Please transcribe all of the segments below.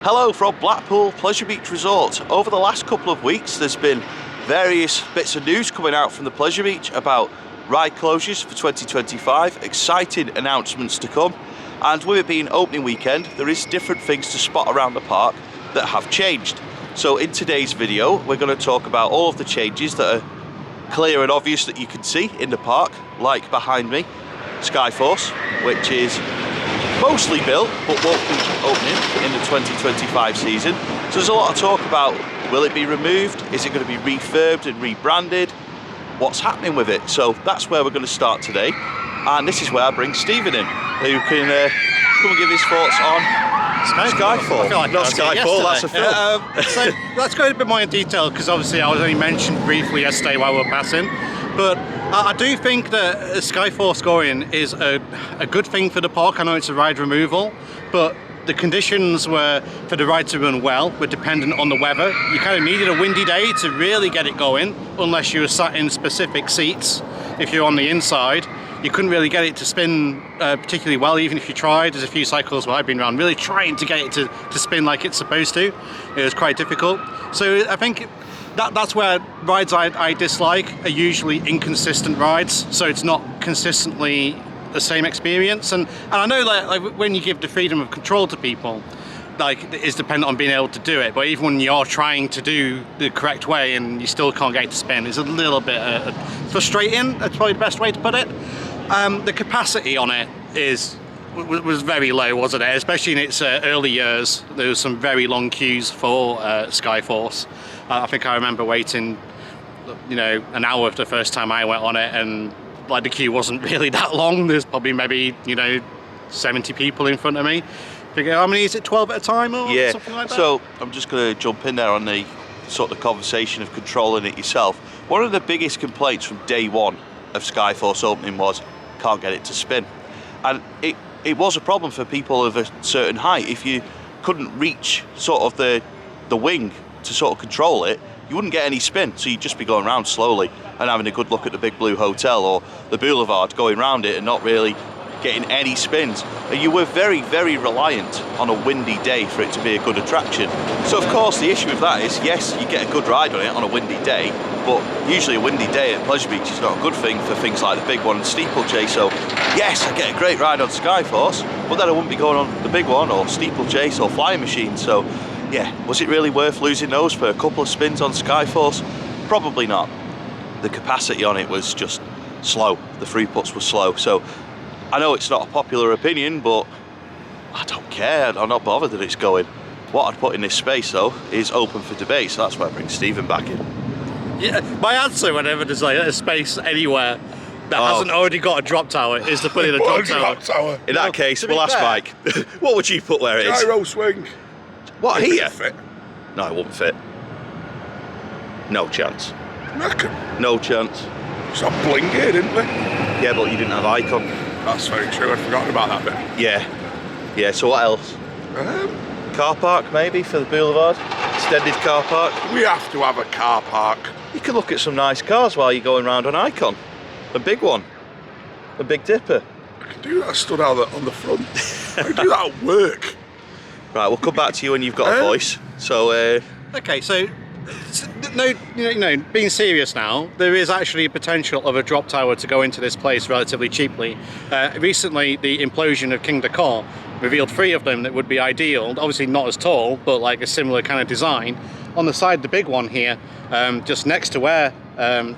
Hello from Blackpool Pleasure Beach Resort. Over the last couple of weeks there's been various bits of news coming out from the Pleasure Beach about ride closures for 2025, exciting announcements to come, and with it being opening weekend there is different things to spot around the park that have changed. So in today's video we're going to talk about all of the changes that are clear and obvious that you can see in the park, like behind me, Skyforce, which is mostly built but won't be opening in the 2025 season. So there's a lot of talk about, will it be removed? Is it going to be refurbed and rebranded? What's happening with it? So that's where we're going to start today, and this is where I bring Stephen in, who can come and give his thoughts on Skyfall. I feel like Not Skyfall, that's a film. So let's go a bit more in detail, because obviously I was only mentioned briefly yesterday while we were passing, but I do think that Skyforce going is a good thing for the park. I know it's a ride removal, but the conditions were for the ride to run well were dependent on the weather. You kind of needed a windy day to really get it going, unless you were sat in specific seats. If you're on the inside, you couldn't really get it to spin particularly well, even if you tried. There's a few cycles where I've been around really trying to get it to spin like it's supposed to. It was quite difficult. So I think that's where rides I dislike are usually inconsistent rides, so it's not consistently the same experience. And I know that like when you give the freedom of control to people, like it's dependent on being able to do it, but even when you're trying to do the correct way and you still can't get it to spin, it's a little bit frustrating. That's probably the best way to put it. The capacity on it was very low, wasn't it? Especially in its early years, there was some very long queues for Skyforce. I think I remember waiting, an hour the first time I went on it, and like the queue wasn't really that long. There's probably maybe 70 people in front of me. Figure how many is it? 12 at a time or something like that? So I'm just going to jump in there on the sort of conversation of controlling it yourself. One of the biggest complaints from day one of Skyforce opening was can't get it to spin, and it was a problem for people of a certain height. If you couldn't reach sort of the wing to sort of control it, you wouldn't get any spin, so you'd just be going around slowly and having a good look at the Big Blue Hotel or the Boulevard, going around it and not really getting any spins. And you were very, very reliant on a windy day for it to be a good attraction. So of course the issue with that is, yes, you get a good ride on it on a windy day, but usually a windy day at Pleasure Beach is not a good thing for things like the big one and steeplechase. So yes, I get a great ride on Skyforce, but then I wouldn't be going on the big one or steeplechase or flying machine. So yeah, was it really worth losing those for a couple of spins on Skyforce? Probably not. The capacity on it was just slow. The throughputs were slow. So I know it's not a popular opinion, but I don't care. I'm not bothered that it's going. What I'd put in this space though is open for debate, so that's why I bring Stephen back in. Yeah, my answer whenever there's like a space anywhere that hasn't already got a drop tower is to put in a drop tower. In that case, we'll ask Mike. What would you put where it is? Gyro swing. What, here? Fit. No, it wouldn't fit. No chance. Reckon. No chance. It's not bling here, didn't we? Yeah, but you didn't have icon. That's very true. I'd forgotten about that bit. Yeah, so what else? Car park maybe for the Boulevard? Extended car park? We have to have a car park. You can look at some nice cars while you're going around on Icon. A big one. A Big Dipper. I can do that. I stood out on the front. I can do that at work. Right, we'll come back to you when you've got a voice. So, Okay, so being serious now, there is actually a potential of a drop tower to go into this place relatively cheaply. Recently, the implosion of King Decor revealed 3 of them that would be ideal. Obviously not as tall, but like a similar kind of design. On the side, the big one here, just next to where, pan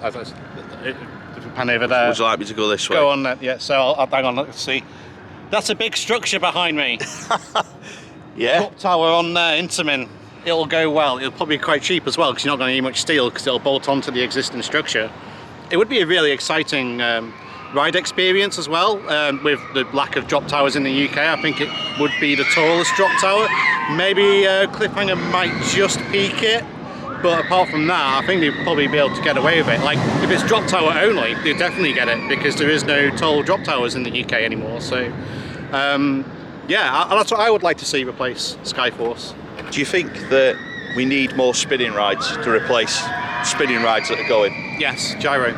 over there. Would you like me to go this way? Go on, yeah, so I'll hang on, let's see. That's a big structure behind me. Yeah. Drop tower on Intamin. It'll go well. It'll probably be quite cheap as well, because you're not going to need much steel, because it'll bolt onto the existing structure. It would be a really exciting ride experience as well. With the lack of drop towers in the UK, I think it would be the tallest drop tower. Maybe Cliffhanger might just peak it, but apart from that, I think they'd probably be able to get away with it. Like, if it's drop tower only, they'd definitely get it, because there is no tall drop towers in the UK anymore. So yeah, that's what I would like to see replace Skyforce. Do you think that we need more spinning rides to replace spinning rides that are going? Yes, gyro.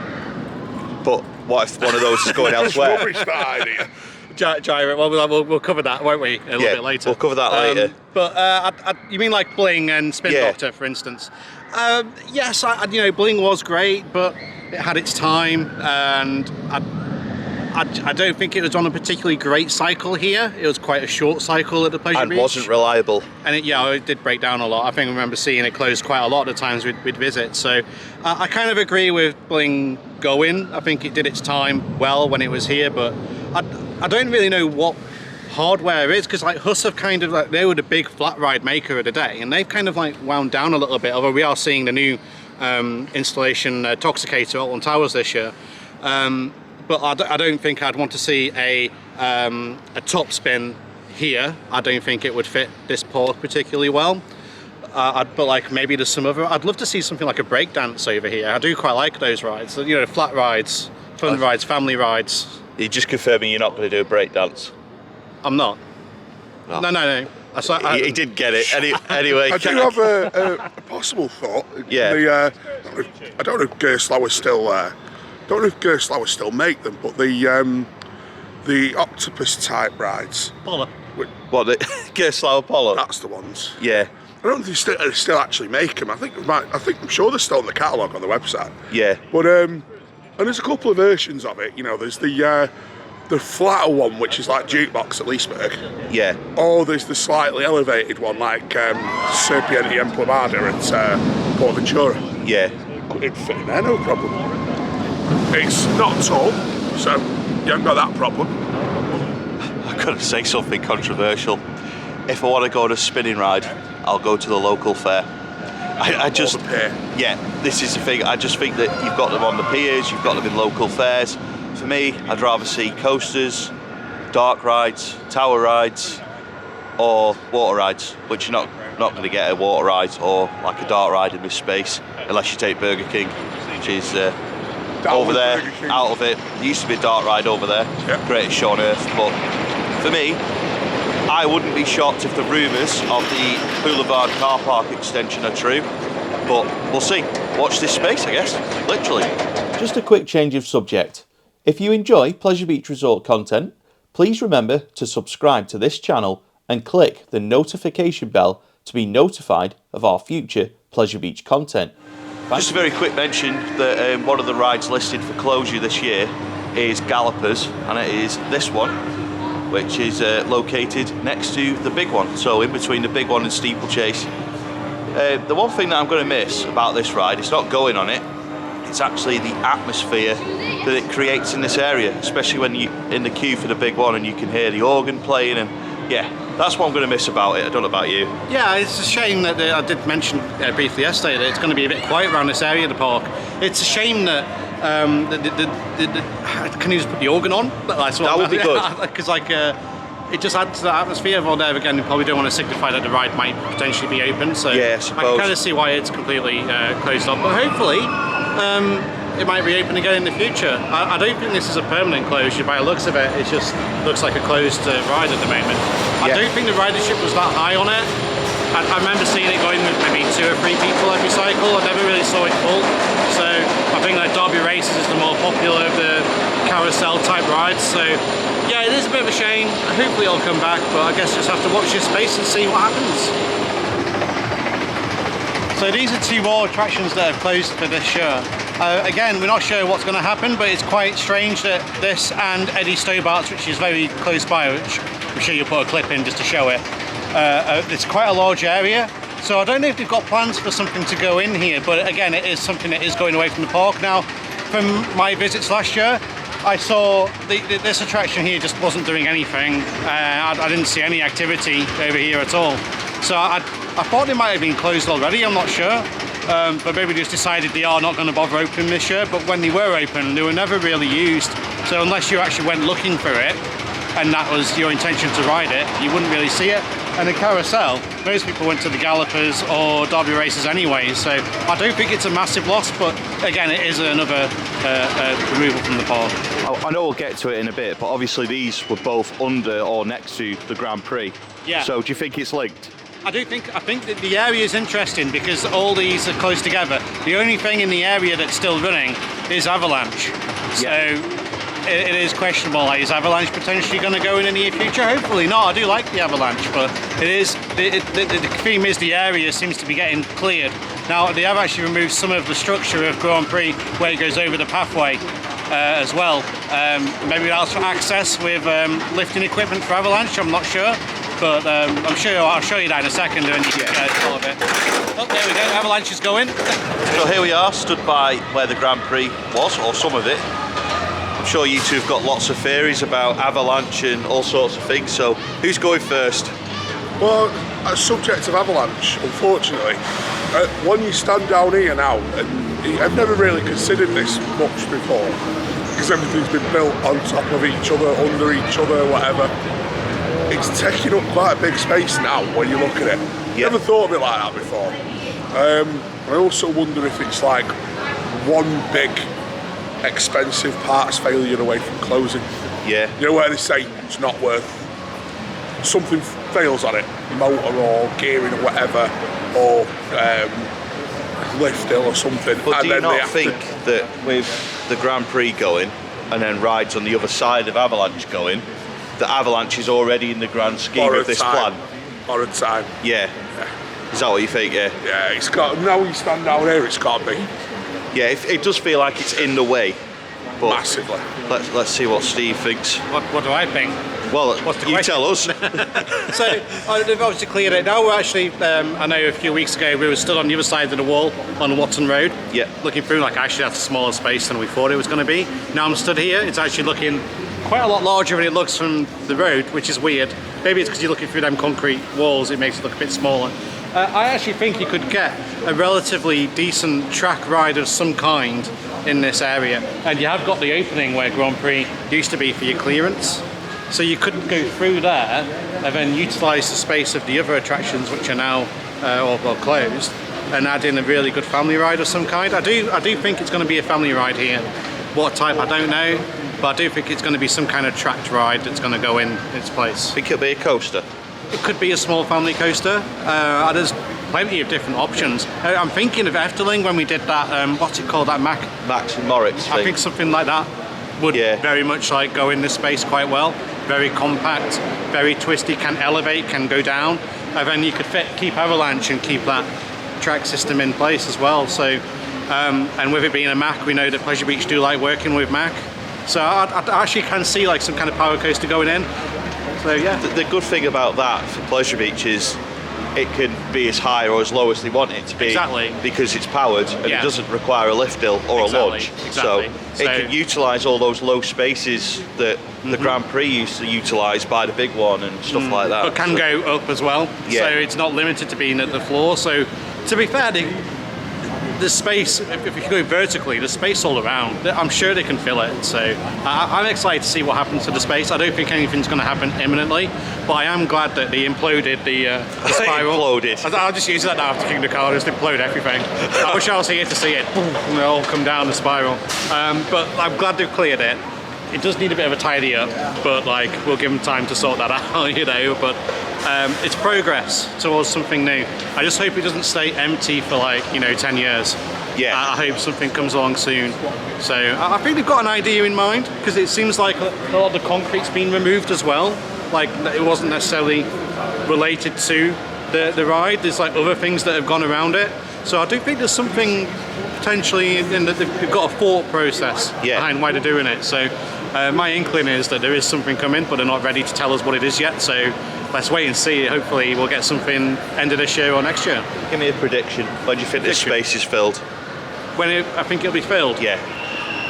But what if one of those is going elsewhere? Rubbish, that idea. Gyro. Well, we'll cover that, won't we? A little bit later. We'll cover that later. But you mean like Bling and Spin Doctor, for instance? Yes, Bling was great, but it had its time, and I don't think it was on a particularly great cycle here. It was quite a short cycle at the Pleasure Beach. And wasn't reliable. And it did break down a lot. I think I remember seeing it close quite a lot of the times we'd visit. So I kind of agree with Bling going. I think it did its time well when it was here, but I don't really know what hardware is, because like Huss have kind of like, they were the big flat ride maker of the day, and they've kind of like wound down a little bit, although we are seeing the new installation Toxicator on Towers this year. But I don't think I'd want to see a top spin here. I don't think it would fit this park particularly well. But like maybe there's some other. I'd love to see something like a breakdance over here. I do quite like those rides. Flat rides, fun rides, family rides. You're just confirming you're not going to do a breakdance? I'm not. No. He did get it. Anyway. I do have a possible thought. Yeah. I don't know if Gerstlauer still. Don't know if Gerstlauer still make them, but the octopus type rides. Polar. What, the Gerstlauer Polo? That's the ones. Yeah. I don't think they still actually make them. I'm sure they're still in the catalogue on the website. Yeah. But and there's a couple of versions of it. There's the flatter one, which is like Jukebox at Leesburg. Yeah. Or there's the slightly elevated one, like Serpiente Emplumada at Port Ventura. Yeah. It'd fit in there, no problem. It's not tall, so you haven't got that problem. I've got to say something controversial. If I want to go on a spinning ride, I'll go to the local fair. I just, yeah, this is the thing. I just think that you've got them on the piers, you've got them in local fairs. For me, I'd rather see coasters, dark rides, tower rides, or water rides, which you're not going to get a water ride or like a dark ride in this space unless you take Burger King, which is over there, out of it. There used to be a dark ride over there, greatest show on earth. But for me, I wouldn't be shocked if the rumours of the Boulevard car park extension are true. But we'll see. Watch this space, I guess, literally. Just a quick change of subject. If you enjoy Pleasure Beach Resort content, please remember to subscribe to this channel and click the notification bell to be notified of our future Pleasure Beach content. Just a very quick mention that one of the rides listed for closure this year is Gallopers, and it is this one, which is located next to the big one, so in between the big one and Steeplechase. The one thing that I'm going to miss about this ride, it's not going on it, it's actually the atmosphere that it creates in this area, especially when you're in the queue for the big one and you can hear the organ playing, and yeah, that's what I'm going to miss about it. I don't know about you. Yeah, it's a shame that I did mention briefly yesterday that it's going to be a bit quiet around this area of the park. It's a shame that can you just put the organ on? That would be good. Because it just adds to the atmosphere. Well, there again, you probably don't want to signify that the ride might potentially be open. So yeah, I can kind of see why it's completely closed off. But hopefully, it might reopen again in the future. I don't think this is a permanent closure by the looks of it. It just looks like a closed ride at the moment. I don't think the ridership was that high on it. I remember seeing it going with maybe 2 or 3 people every cycle. I never really saw it full. So I think that Derby Races is the more popular of the carousel type rides. So yeah, it is a bit of a shame. Hopefully it'll come back, but I guess just have to watch this space and see what happens. So these are 2 more attractions that have closed for this year. Again, we're not sure what's going to happen, but it's quite strange that this and Eddie Stobart's, which is very close by, which I'm sure you'll put a clip in just to show it. It's quite a large area, so I don't know if they've got plans for something to go in here, but again, it is something that is going away from the park. Now, from my visits last year, I saw this attraction here just wasn't doing anything. I didn't see any activity over here at all. So I thought they might have been closed already, I'm not sure. But maybe just decided they are not going to bother opening this year. But when they were open, they were never really used. So unless you actually went looking for it, and that was your intention to ride it, you wouldn't really see it. And the carousel, most people went to the Gallopers or Derby Races anyway, so I don't think it's a massive loss, but again, it is another removal from the park. I know we'll get to it in a bit, but obviously these were both under or next to the Grand Prix. Yeah. So do you think it's linked? I think that the area is interesting because all these are close together. The only thing in the area that's still running is Avalanche. Yeah. So it is questionable. Like, is Avalanche potentially going to go in the near future? Hopefully not. I do like the Avalanche, but it is the theme is the area seems to be getting cleared. Now they have actually removed some of the structure of Grand Prix where it goes over the pathway as well. Maybe that's for access with lifting equipment for Avalanche. I'm not sure, but I'm sure I'll show you that in a second and you can get all of it. Oh, there we go. Avalanche is going. So here we are, stood by where the Grand Prix was, or some of it. I'm sure you two have got lots of theories about Avalanche and all sorts of things, so who's going first? Well, as subject of Avalanche, unfortunately, when you stand down here now, and I've never really considered this much before, because everything's been built on top of each other, under each other, whatever. It's taking up quite a big space now when you look at it. Yeah. Never thought of it like that before. I also wonder if it's like one big expensive parts failure away from closing. Yeah. You know where they say it's not worth, something fails on it, motor or gearing or whatever, or lift hill or something. But do you then not think that with the Grand Prix going and then rides on the other side of Avalanche going, that Avalanche is already in the grand scheme of this plan? Borrowed time. Yeah. Is that what you think? Yeah. Yeah, it's got, now you stand down here, it's got to be. Yeah, it does feel like it's in the way. But Massively. Let's see what Steve thinks. What do I think? Well, What's the you question? tell us. So they've obviously cleared it. Now we're actually, I know a few weeks ago we were stood on the other side of the wall on Watson Road. Yeah. Looking through, like actually that's a smaller space than we thought it was going to be. Now I'm stood here, it's actually looking quite a lot larger than it looks from the road, which is weird. Maybe it's because you're looking through them concrete walls, it makes it look a bit smaller. I actually think you could get a relatively decent track ride of some kind in this area. And you have got the opening where Grand Prix used to be for your clearance. So you could go through there and then utilise the space of the other attractions which are now or closed and add in a really good family ride of some kind. I do think it's going to be a family ride here. What type, I don't know. But I do think it's going to be some kind of tracked ride that's going to go in its place. Think it'll be a coaster? It could be a small family coaster. There's plenty of different options. I'm thinking of Efteling when we did that, what's it called, that Max and Moritz thing. I think something like that would very much like go in this space quite well. Very compact, very twisty, can elevate, can go down. And then you could keep Avalanche and keep that track system in place as well. So, and with it being a Mack, we know that Pleasure Beach do like working with Mack. So I actually can see like some kind of power coaster going in. So yeah. The good thing about that for Pleasure Beach is it can be as high or as low as they want it to be. Exactly. Because it's powered and it doesn't require a lift hill or a launch. Exactly. So it can utilise all those low spaces that the Grand Prix used to utilise by the big one and stuff like that. But can go up as well. Yeah. So it's not limited to being at the floor. So to be fair, the space, if you go vertically, the space all around, I'm sure they can fill it. So I'm excited to see what happens to the space. I don't think anything's going to happen imminently, but I am glad that they imploded the spiral. Imploded. I'll just use that now after King of the Car, just implode everything. I wish I was here to see it, and they all come down the spiral. But I'm glad they've cleared it. It does need a bit of a tidy up, but like we'll give them time to sort that out, you know. But it's progress towards something new. I just hope it doesn't stay empty for like 10 years. Yeah. I hope something comes along soon. So I think they've got an idea in mind because it seems like a lot of the concrete's been removed as well. Like it wasn't necessarily related to the ride. There's like other things that have gone around it. So I do think there's something potentially in that they've got a thought process behind why they're doing it. So my inkling is that there is something coming, but they're not ready to tell us what it is yet. So let's wait and see. Hopefully we'll get something end of this year or next year. Give me a prediction. When do you think this space is filled? I think it'll be filled. Yeah.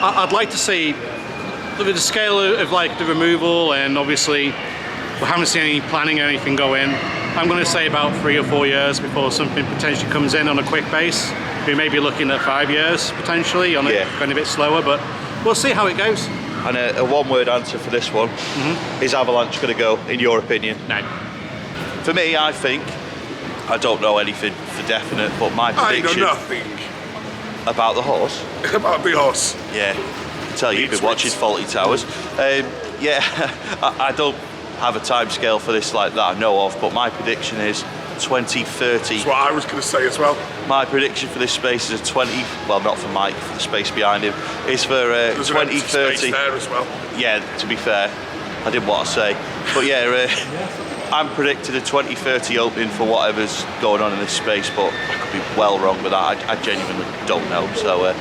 I'd like to see the scale of like the removal, and obviously we haven't seen any planning or anything go in. I'm going to say about 3 or 4 years before something potentially comes in on a quick base. We may be looking at 5 years potentially on it going a bit slower, but we'll see how it goes. And a one-word answer for this one, is Avalanche going to go, in your opinion? No. For me, I think, I don't know anything for definite, but my prediction I know nothing about the horse. about the horse. Yeah, I can tell you've been watching Faulty Towers. I don't have a time scale for this like that I know of, but my prediction is 2030. That's what I was going to say as well. My prediction for this space is a 20. Well, not for Mike, for the space behind him. Is for There's an empty 2030. space there as well. Yeah, to be fair, I didn't want to say, but yeah, I'm predicting a 2030 opening for whatever's going on in this space, but I could be well wrong with that. I genuinely don't know. So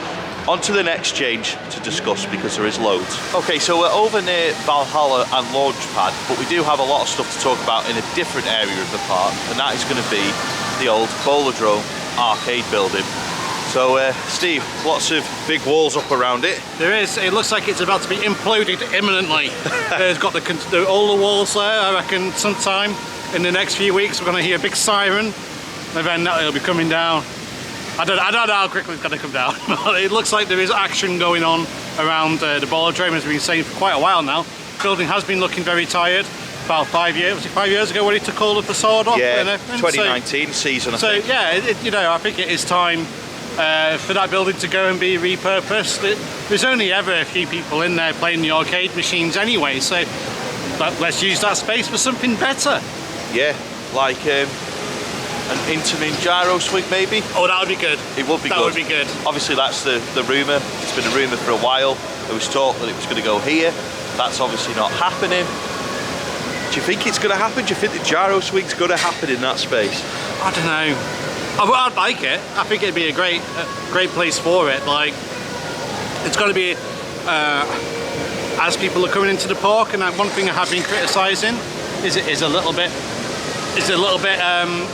on to the next change to discuss, because there is loads. Okay, so we're over near Valhalla and Launchpad, but we do have a lot of stuff to talk about in a different area of the park, and that is going to be the old Bowlerdrome arcade building. So Steve, lots of big walls up around it. There is. It looks like it's about to be imploded imminently. There's got all the walls there. I reckon sometime in the next few weeks we're going to hear a big siren, and then it'll be coming down. I don't know how quickly it's going to come down. It looks like there is action going on around the Bowlerdrome, as we've been saying for quite a while now. The building has been looking very tired. About 5 years, was it 5 years ago when he took all the facade off? Yeah, and everything? 2019 season, I think. Yeah, I think it is time for that building to go and be repurposed. There's only ever a few people in there playing the arcade machines anyway, so let's use that space for something better. Yeah, like an Intamin gyro swing maybe? Oh, that would be good. It would be good. That would be good. Obviously that's the rumour. It's been a rumour for a while. There was talk that it was going to go here. That's obviously not happening. Do you think it's going to happen? Do you think the gyro swing's going to happen in that space? I don't know. I'd like it. I think it'd be a great place for it. Like, it's got to be as people are coming into the park. And one thing I have been criticising is it is a little bit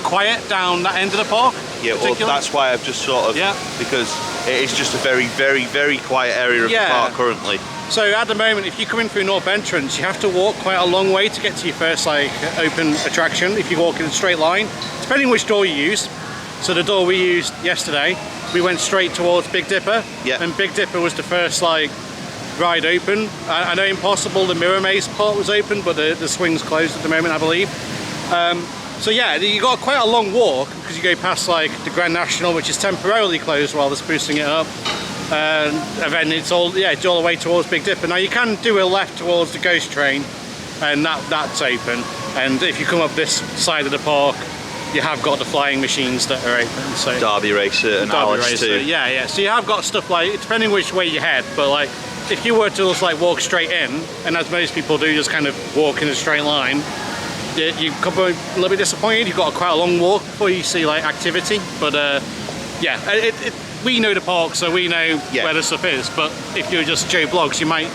quiet down that end of the park. Yeah, well, that's why I've just sort of because it is just a very, very, very quiet area of the park currently. So at the moment, if you come in through North Entrance, you have to walk quite a long way to get to your first open attraction. If you walk in a straight line, depending which door you use. So the door we used yesterday, we went straight towards Big Dipper, and Big Dipper was the first ride open. I know Impossible, the Mirror Maze part was open, but the swing's closed at the moment, I believe. So yeah, you got quite a long walk because you go past the Grand National, which is temporarily closed while they're sprucing it up. And then it's all the way towards Big Dipper. Now you can do a left towards the Ghost Train, and that's open. And if you come up this side of the park, you have got the flying machines that are open. So Derby Racer and Alice too. Yeah. So you have got stuff depending which way you head, but if you were to just walk straight in, and as most people do, just kind of walk in a straight line, you come a little bit disappointed. You've got quite a long walk before you see activity. But we know the park, so we know where the stuff is. But if you're just Joe Blogs, you might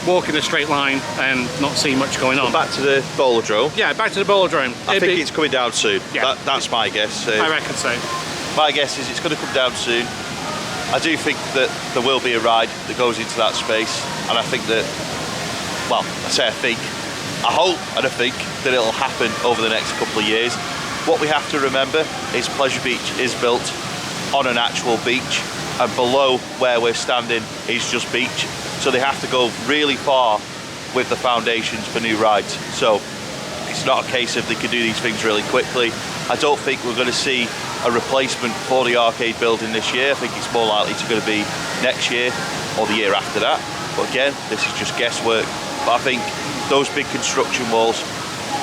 walk in a straight line and not see much going on. Back to the Bowlerdrome. Yeah, back to the Bowlerdrome. I think it's coming down soon. Yeah. That's my guess. I reckon so. My guess is it's going to come down soon. I do think that there will be a ride that goes into that space, and I think that, well, I hope and I think that it'll happen over the next couple of years. What we have to remember is Pleasure Beach is built on an actual beach, and below where we're standing is just beach. So they have to go really far with the foundations for new rides. So it's not a case of they can do these things really quickly. I don't think we're going to see a replacement for the arcade building this year. I think it's more likely to going to be next year or the year after that. But again, this is just guesswork. But I think those big construction walls,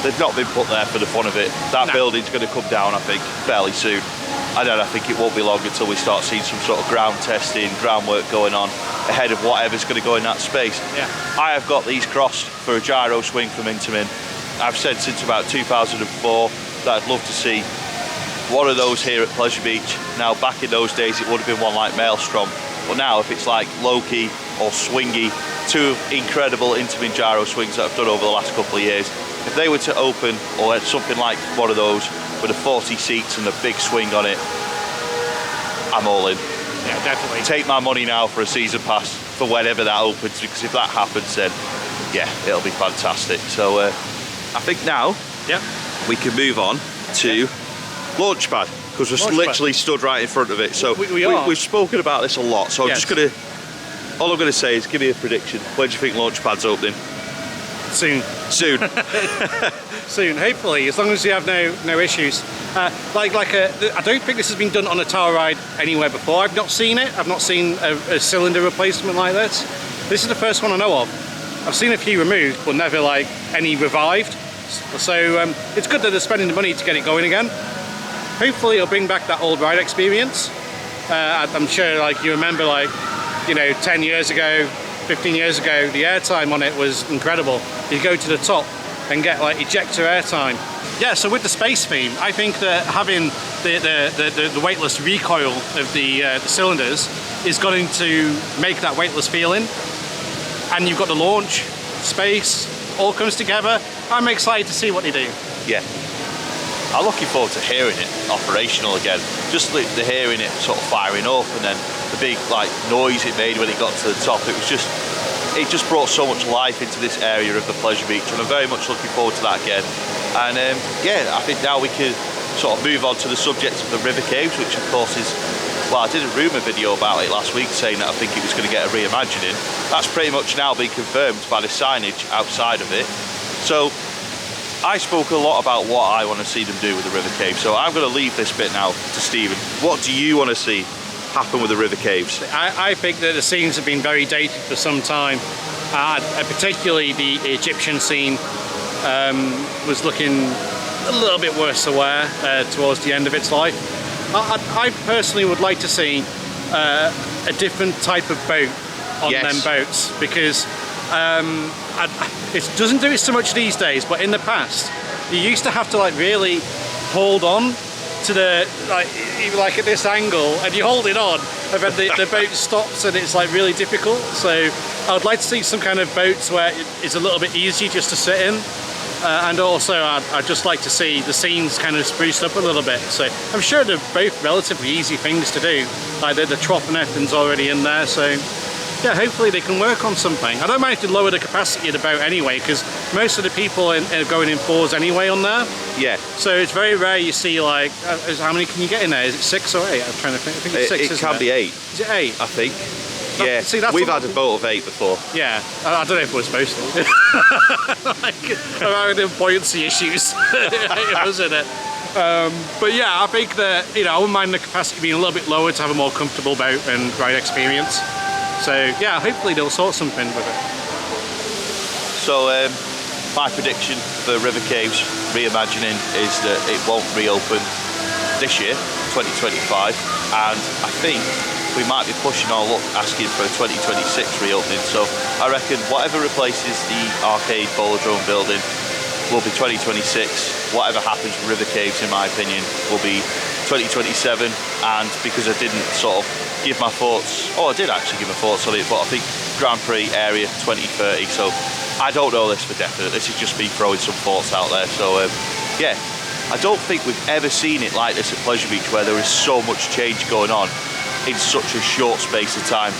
they've not been put there for the fun of it. That building's going to come down, I think, fairly soon. And then I think it won't be long until we start seeing some sort of ground testing, groundwork going on ahead of whatever's going to go in that space. Yeah. I have got these crossed for a gyro swing from Intamin. I've said since about 2004 that I'd love to see one of those here at Pleasure Beach. Now, back in those days, it would have been one like Maelstrom. But now, if it's like Loki or Swingy, two incredible Intamin gyro swings that I've done over the last couple of years, if they were to open or something like one of those with a 40 seats and a big swing on it, I'm all in. Yeah, definitely. Take my money now for a season pass for whenever that opens, because if that happens, then yeah, it'll be fantastic. So I think now we can move on to Launchpad, because we're literally stood right in front of it. So we've spoken about this a lot, so I'm just going to, all I'm going to say is give me a prediction. When do you think Launchpad's opening? Soon. Soon. Soon, hopefully, as long as you have no issues. I don't think this has been done on a tower ride anywhere before. I've not seen it. I've not seen a cylinder replacement like this. This is the first one I know of. I've seen a few removed, but never any revived. So it's good that they're spending the money to get it going again. hopefully it'll bring back that old ride experience. I'm sure, like, you remember, like, you know, 10 years ago, 15 years ago, the airtime on it was incredible. You go to the top and get like ejector airtime. Yeah, so with the space theme, I think that having the weightless recoil of the cylinders is going to make that weightless feeling. And you've got the launch, space, all comes together. I'm excited to see what they do. Yeah. I'm looking forward to hearing it operational again. Just the hearing it sort of firing up, and then the big like noise it made when it got to the top. It just brought so much life into this area of the Pleasure Beach, and I'm very much looking forward to that again. And yeah, I think now we can sort of move on to the subject of the river caves, which of course is, well, I did a rumour video about it last week saying that I think it was going to get a reimagining. That's pretty much now been confirmed by the signage outside of it. So I spoke a lot about what I want to see them do with the river cave, so I'm going to leave this bit now to Stephen. What do you want to see happen with the river caves? I think that the scenes have been very dated for some time, particularly the Egyptian scene was looking a little bit worse for wear towards the end of its life. I personally would like to see a different type of boat on them boats, because it doesn't do it so much these days, but in the past you used to have to like really hold on to the like at this angle, and you hold it on and then the boat stops, and it's like really difficult. So I would like to see some kind of boats where it's a little bit easier just to sit in, and also I'd just like to see the scenes kind of spruced up a little bit. So I'm sure they're both relatively easy things to do, like the trough and everything's already in there, so yeah, hopefully they can work on something. I don't mind if they lower the capacity of the boat anyway, because most of the people are going in 4s anyway on there. Yeah. So it's very rare you see like, how many can you get in there? Is it 6 or 8? I'm trying to think. I think it's 6, it can be 8. Is it 8? I think. Yeah, see, that's we've had a boat of 8 before. Yeah, I don't know if we're supposed to. Like, around the buoyancy issues, wasn't it? But yeah, I think that, you know, I wouldn't mind the capacity being a little bit lower to have a more comfortable boat and ride experience. So yeah, hopefully they'll sort something with it. So my prediction for River Caves reimagining is that it won't reopen this year, 2025, and I think we might be pushing our luck asking for a 2026 reopening. So I reckon whatever replaces the arcade Bolodrome building will be 2026. Whatever happens with River Caves, in my opinion, will be 2027. And because I didn't sort of give my thoughts, I did actually give my thoughts on it, but I think Grand Prix area 2030. So I don't know this for definite. This is just me throwing some thoughts out there. So yeah, I don't think we've ever seen it like this at Pleasure Beach, where there is so much change going on in such a short space of time.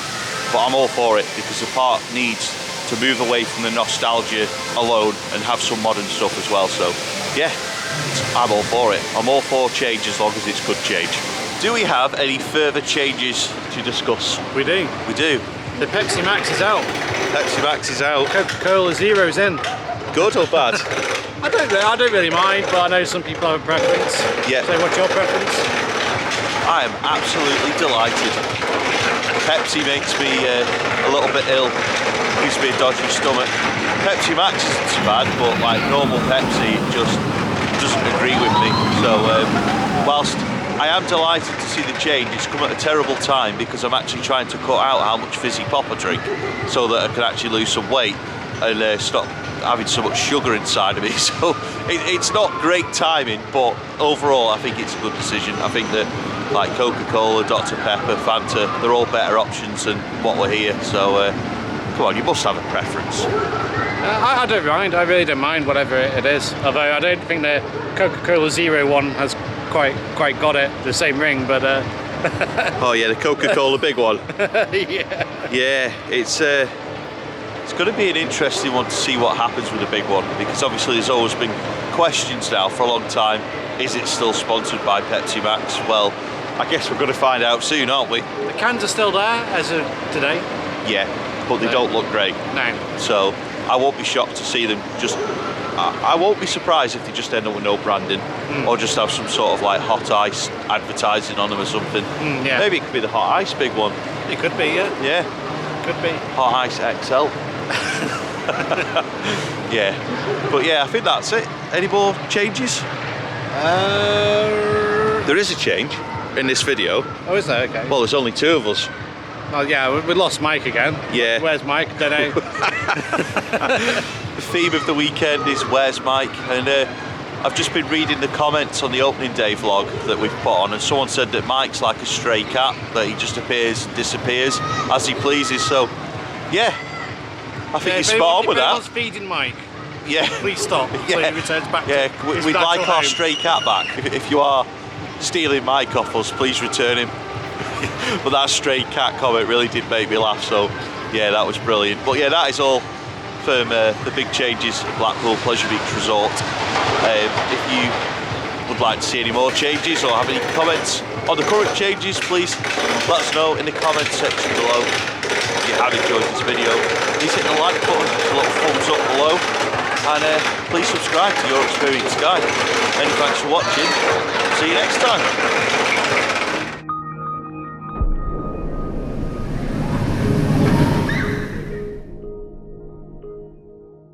But I'm all for it, because the park needs to move away from the nostalgia alone and have some modern stuff as well. So yeah, I'm all for it. I'm all for change as long as it's good change. Do we have any further changes to discuss? We do. We do. The Pepsi Max is out. Pepsi Max is out. Coca-Cola Zero's in. Good or bad? I don't really mind, but I know some people have a preference. Yeah. So what's your preference? I am absolutely delighted. Pepsi makes me a little bit ill. Gives me a dodgy stomach. Pepsi Max isn't so bad, but like normal Pepsi just doesn't agree with me. So whilst I am delighted to see the change, it's come at a terrible time, because I'm actually trying to cut out how much fizzy pop I drink so that I can actually lose some weight and stop having so much sugar inside of me. So it's not great timing, but overall I think it's a good decision. I think that like Coca-Cola, Dr. Pepper, Fanta, they're all better options than what we're here. So come on, you must have a preference. I don't mind. I really don't mind whatever it is. Although I don't think the Coca-Cola Zero one has quite got it, the same ring, but oh yeah, the Coca-Cola big one. Yeah, it's going to be an interesting one to see what happens with the big one, because obviously there's always been questions now for a long time. Is it still sponsored by Pepsi Max? Well, I guess we're going to find out soon, aren't we? The cans are still there as of today. Yeah, but they don't look great. No. So I won't be shocked to see them just, I won't be surprised if they just end up with no branding, or just have some sort of like hot ice advertising on them or something. Yeah. Maybe it could be the hot ice big one. It could be, yeah. Yeah. Could be. Hot ice XL. Yeah. But yeah, I think that's it. Any more changes? There is a change in this video. Oh, is there? Okay. Well, there's only 2 of us. Oh, yeah, we lost Mike again. Yeah. Where's Mike? Don't know. The theme of the weekend is Where's Mike? And I've just been reading the comments on the opening day vlog that we've put on, and someone said that Mike's like a stray cat, that he just appears and disappears as he pleases. So, yeah, I think you're spot on with that. If anyone's feeding Mike, Yeah. please stop. So he returns back Yeah, to his we'd like natural our home. stray cat back. If you are stealing Mike off us, please return him. But that stray cat comment really did make me laugh, so yeah, that was brilliant. But yeah, that is all from the big changes at Blackpool Pleasure Beach Resort. If you would like to see any more changes or have any comments on the current changes, please let us know in the comments section below. If you have enjoyed this video, please hit the like button, a little thumbs up below, and please subscribe to Your Experience Guide. Many thanks for watching. See you next time.